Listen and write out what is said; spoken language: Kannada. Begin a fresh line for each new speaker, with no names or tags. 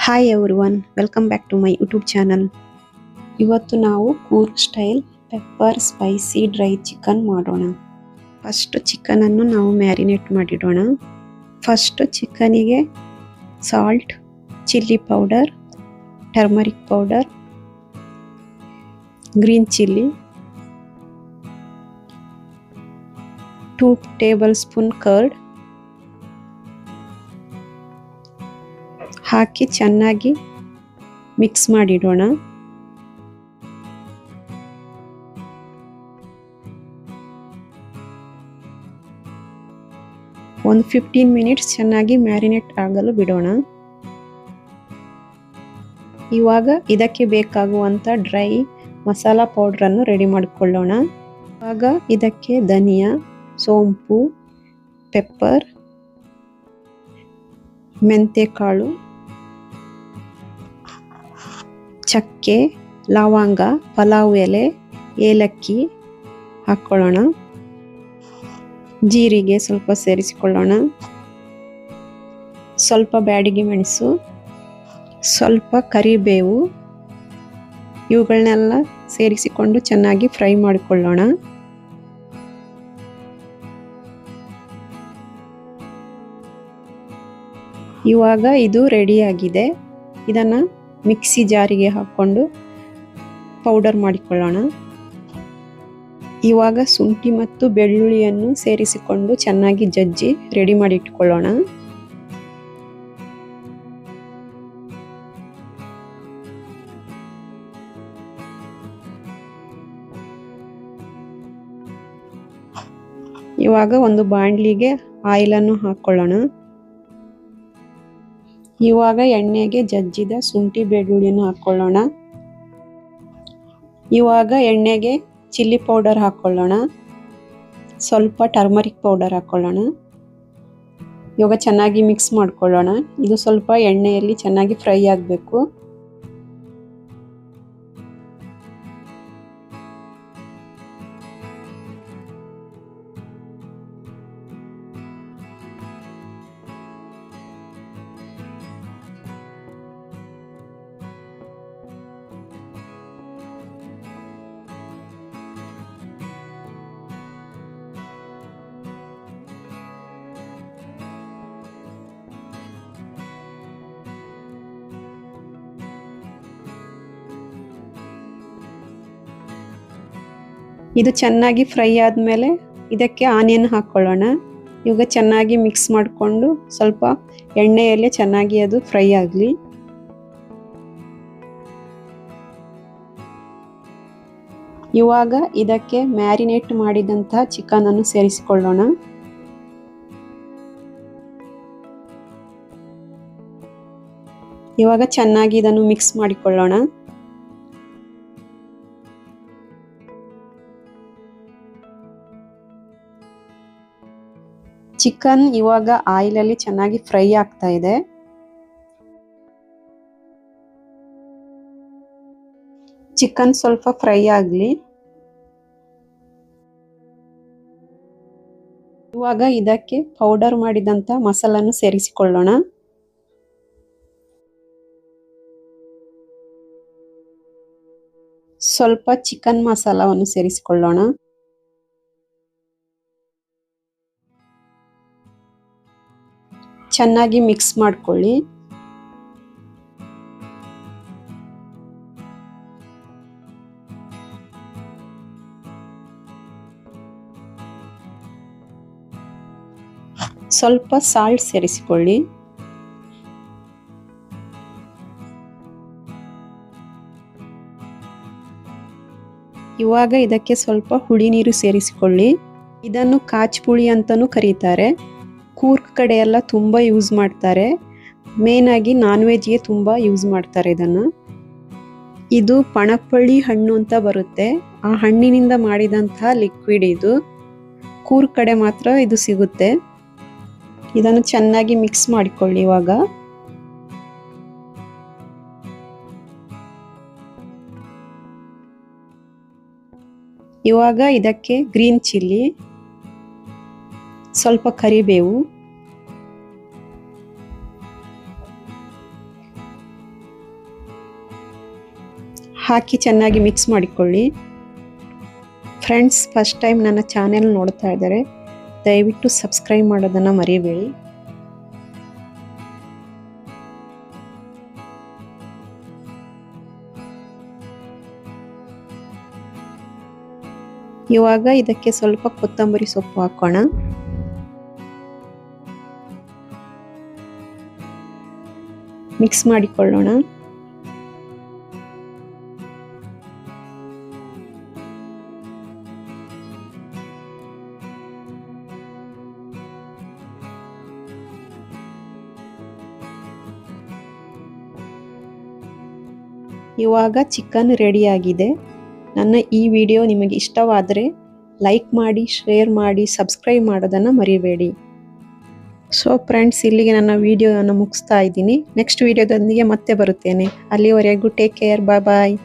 Hi everyone, welcome back to my YouTube channel. ಇವತ್ತು ನಾವು Coorg style pepper spicy dry chicken ಮಾಡೋಣ. ಫಸ್ಟ್ ಚಿಕನನ್ನು ನಾವು ಮ್ಯಾರಿನೇಟ್ ಮಾಡಿಡೋಣ. ಫಸ್ಟ್ ಚಿಕನಿಗೆ salt, chilli powder, turmeric powder, green chilli, 2 tablespoon curd ಹಾಕಿ ಚೆನ್ನಾಗಿ ಮಿಕ್ಸ್ ಮಾಡಿಡೋಣ. ಒಂದು 15 ಮಿನಿಟ್ಸ್ ಚೆನ್ನಾಗಿ ಮ್ಯಾರಿನೇಟ್ ಆಗಲು ಬಿಡೋಣ. ಇವಾಗ ಇದಕ್ಕೆ ಬೇಕಾಗುವಂಥ ಡ್ರೈ ಮಸಾಲ ಪೌಡ್ರನ್ನು ರೆಡಿ ಮಾಡಿಕೊಳ್ಳೋಣ. ಇವಾಗ ಇದಕ್ಕೆ ಧನಿಯಾ, ಸೋಂಪು, ಪೆಪ್ಪರ್, ಮೆಂತೆಕಾಳು, ಚಕ್ಕೆ, ಲವಂಗ, ಪಲಾವ್ ಎಲೆ, ಏಲಕ್ಕಿ ಹಾಕ್ಕೊಳ್ಳೋಣ. ಜೀರಿಗೆ ಸ್ವಲ್ಪ ಸೇರಿಸಿಕೊಳ್ಳೋಣ. ಸ್ವಲ್ಪ ಬ್ಯಾಡಗಿ ಮೆಣಸು, ಸ್ವಲ್ಪ ಕರಿಬೇವು, ಇವುಗಳನ್ನೆಲ್ಲ ಸೇರಿಸಿಕೊಂಡು ಚೆನ್ನಾಗಿ ಫ್ರೈ ಮಾಡಿಕೊಳ್ಳೋಣ. ಇವಾಗ ಇದು ರೆಡಿಯಾಗಿದೆ. ಇದನ್ನು ಮಿಕ್ಸಿ ಜಾರಿಗೆ ಹಾಕ್ಕೊಂಡು ಪೌಡರ್ ಮಾಡಿಕೊಳ್ಳೋಣ. ಇವಾಗ ಶುಂಠಿ ಮತ್ತು ಬೆಳ್ಳುಳ್ಳಿಯನ್ನು ಸೇರಿಸಿಕೊಂಡು ಚೆನ್ನಾಗಿ ಜಜ್ಜಿ ರೆಡಿ ಮಾಡಿ ಇಟ್ಕೊಳ್ಳೋಣ. ಇವಾಗ ಒಂದು ಬಾಣಲಿಗೆ ಆಯಿಲನ್ನು ಹಾಕ್ಕೊಳ್ಳೋಣ. ಇವಾಗ ಎಣ್ಣೆಗೆ ಜಜ್ಜಿದ ಶುಂಠಿ ಬೆಳ್ಳುಳ್ಳಿಯನ್ನು ಹಾಕ್ಕೊಳ್ಳೋಣ. ಇವಾಗ ಎಣ್ಣೆಗೆ ಚಿಲ್ಲಿ ಪೌಡರ್ ಹಾಕ್ಕೊಳ್ಳೋಣ. ಸ್ವಲ್ಪ ಟರ್ಮರಿಕ್ ಪೌಡರ್ ಹಾಕ್ಕೊಳ್ಳೋಣ. ಇವಾಗ ಚೆನ್ನಾಗಿ ಮಿಕ್ಸ್ ಮಾಡ್ಕೊಳ್ಳೋಣ. ಇದು ಸ್ವಲ್ಪ ಎಣ್ಣೆಯಲ್ಲಿ ಚೆನ್ನಾಗಿ ಫ್ರೈ ಆಗಬೇಕು. ಇದು ಚೆನ್ನಾಗಿ ಫ್ರೈ ಆದಮೇಲೆ ಇದಕ್ಕೆ ಆನಿಯನ್ ಹಾಕ್ಕೊಳ್ಳೋಣ. ಇವಾಗ ಚೆನ್ನಾಗಿ ಮಿಕ್ಸ್ ಮಾಡಿಕೊಂಡು ಸ್ವಲ್ಪ ಎಣ್ಣೆಯಲ್ಲೇ ಚೆನ್ನಾಗಿ ಅದು ಫ್ರೈ ಆಗಲಿ. ಇವಾಗ ಇದಕ್ಕೆ ಮ್ಯಾರಿನೇಟ್ ಮಾಡಿದಂತಹ ಚಿಕನ್ ಅನ್ನು ಸೇರಿಸಿಕೊಳ್ಳೋಣ. ಇವಾಗ ಚೆನ್ನಾಗಿ ಇದನ್ನು ಮಿಕ್ಸ್ ಮಾಡಿಕೊಳ್ಳೋಣ. ಚಿಕನ್ ಇವಾಗ ಆಯಿಲಲ್ಲಿ ಚೆನ್ನಾಗಿ ಫ್ರೈ ಆಗ್ತಾ ಇದೆ. ಚಿಕನ್ ಸ್ವಲ್ಪ ಫ್ರೈ ಆಗಲಿ. ಇವಾಗ ಇದಕ್ಕೆ ಪೌಡರ್ ಮಾಡಿದಂಥ ಮಸಾಲನ್ನು ಸೇರಿಸಿಕೊಳ್ಳೋಣ. ಸ್ವಲ್ಪ ಚಿಕನ್ ಮಸಾಲವನ್ನು ಸೇರಿಸಿಕೊಳ್ಳೋಣ. ಚೆನ್ನಾಗಿ ಮಿಕ್ಸ್ ಮಾಡ್ಕೊಳ್ಳಿ. ಸ್ವಲ್ಪ ಸಾಲ್ಟ್ ಸೇರಿಸಿಕೊಳ್ಳಿ. ಇವಾಗ ಇದಕ್ಕೆ ಸ್ವಲ್ಪ ಹುಳಿ ನೀರು ಸೇರಿಸಿಕೊಳ್ಳಿ. ಇದನ್ನು ಕಾಚ್ಪುಳಿ ಅಂತಲೂ ಕರೀತಾರೆ. ಕೂರ್ಗ್ ಕಡೆ ಎಲ್ಲ ತುಂಬ ಯೂಸ್ ಮಾಡ್ತಾರೆ. ಮೇನ್ ಆಗಿ ನಾನ್ ವೆಜ್ಗೆ ತುಂಬ ಯೂಸ್ ಮಾಡ್ತಾರೆ ಇದನ್ನು. ಇದು ಪಣಪ್ಪಳ್ಳಿ ಹಣ್ಣು ಅಂತ ಬರುತ್ತೆ. ಆ ಹಣ್ಣಿನಿಂದ ಮಾಡಿದಂತಹ ಲಿಕ್ವಿಡ್ ಇದು. ಕೂರ್ಗ್ ಕಡೆ ಮಾತ್ರ ಇದು ಸಿಗುತ್ತೆ. ಇದನ್ನು ಚೆನ್ನಾಗಿ ಮಿಕ್ಸ್ ಮಾಡಿಕೊಳ್ಳಿ. ಇವಾಗ ಇದಕ್ಕೆ ಗ್ರೀನ್ ಚಿಲ್ಲಿ, ಸ್ವಲ್ಪ ಕರಿಬೇವು, ಹಾಕಿ ಚೆನ್ನಾಗಿ ಮಿಕ್ಸ್ ಮಾಡಿಕೊಳ್ಳಿ. ಫ್ರೆಂಡ್ಸ್, ಫಸ್ಟ್ ಟೈಮ್ ನನ್ನ ಚಾನೆಲ್ ನೋಡ್ತಾ ಇದ್ದಾರೆ, ದಯವಿಟ್ಟು ಸಬ್ಸ್ಕ್ರೈಬ್ ಮಾಡೋದನ್ನು ಮರಿಬೇಡಿ. ಇವಾಗ ಇದಕ್ಕೆ ಸ್ವಲ್ಪ ಕೊತ್ತಂಬರಿ ಸೊಪ್ಪು ಹಾಕೋಣ. ಮಿಕ್ಸ್ ಮಾಡಿಕೊಳ್ಳೋಣ. ಇವಾಗ ಚಿಕನ್ ರೆಡಿಯಾಗಿದೆ. ನನ್ನ ಈ ವಿಡಿಯೋ ನಿಮಗೆ ಇಷ್ಟವಾದರೆ ಲೈಕ್ ಮಾಡಿ, ಶೇರ್ ಮಾಡಿ, ಸಬ್ಸ್ಕ್ರೈಬ್ ಮಾಡೋದನ್ನು ಮರಿಬೇಡಿ. ಸೊ ಫ್ರೆಂಡ್ಸ್, ಇಲ್ಲಿಗೆ ನನ್ನ ವಿಡಿಯೋವನ್ನು ಮುಗಿಸ್ತಾ ಇದ್ದೀನಿ. ನೆಕ್ಸ್ಟ್ ವಿಡಿಯೋದೊಂದಿಗೆ ಮತ್ತೆ ಬರುತ್ತೇನೆ. ಅಲ್ಲಿವರೆಗೂ ಟೇಕ್ ಕೇರ್, ಬಾಯ್ ಬಾಯ್.